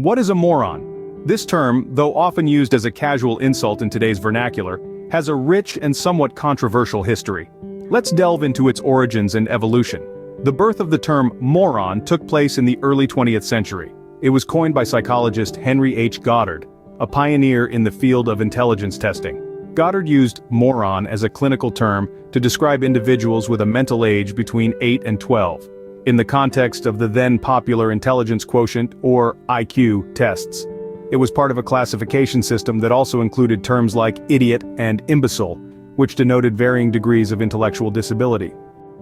What is a moron? This term, though often used as a casual insult in today's vernacular, has a rich and somewhat controversial history. Let's delve into its origins and evolution. The birth of the term moron took place in the early 20th century. It was coined by psychologist Henry H. Goddard, a pioneer in the field of intelligence testing. Goddard used moron as a clinical term to describe individuals with a mental age between 8 and 12, in the context of the then popular intelligence quotient, or IQ, tests. It was part of a classification system that also included terms like idiot and imbecile, which denoted varying degrees of intellectual disability.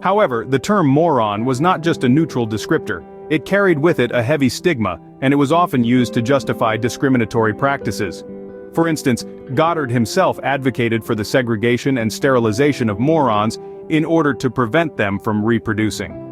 However, the term moron was not just a neutral descriptor. It carried with it a heavy stigma, and it was often used to justify discriminatory practices. For instance, Goddard himself advocated for the segregation and sterilization of morons in order to prevent them from reproducing.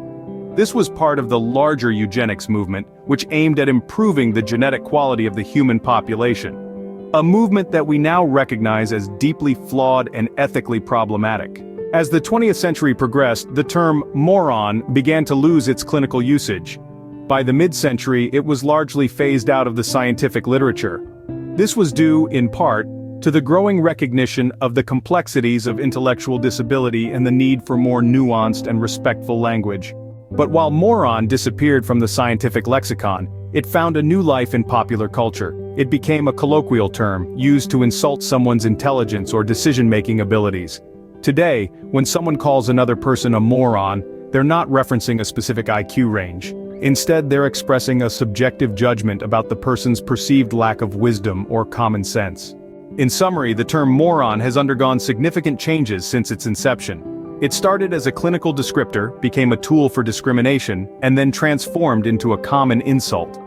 This was part of the larger eugenics movement, which aimed at improving the genetic quality of the human population. A movement that we now recognize as deeply flawed and ethically problematic. As the 20th century progressed, the term moron began to lose its clinical usage. By the mid-century, it was largely phased out of the scientific literature. This was due, in part, to the growing recognition of the complexities of intellectual disability and the need for more nuanced and respectful language. But while moron disappeared from the scientific lexicon, it found a new life in popular culture. It became a colloquial term, used to insult someone's intelligence or decision-making abilities. Today, when someone calls another person a moron, they're not referencing a specific IQ range. Instead, they're expressing a subjective judgment about the person's perceived lack of wisdom or common sense. In summary, the term moron has undergone significant changes since its inception. It started as a clinical descriptor, became a tool for discrimination, and then transformed into a common insult.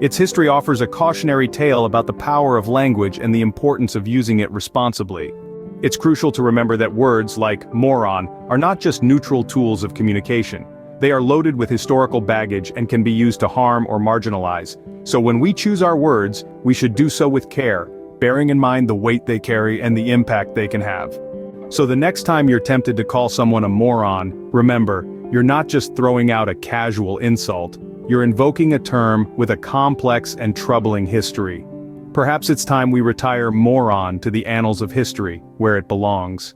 Its history offers a cautionary tale about the power of language and the importance of using it responsibly. It's crucial to remember that words, like moron, are not just neutral tools of communication. They are loaded with historical baggage and can be used to harm or marginalize. So when we choose our words, we should do so with care, bearing in mind the weight they carry and the impact they can have. So the next time you're tempted to call someone a moron, remember, you're not just throwing out a casual insult, you're invoking a term with a complex and troubling history. Perhaps it's time we retire moron to the annals of history, where it belongs.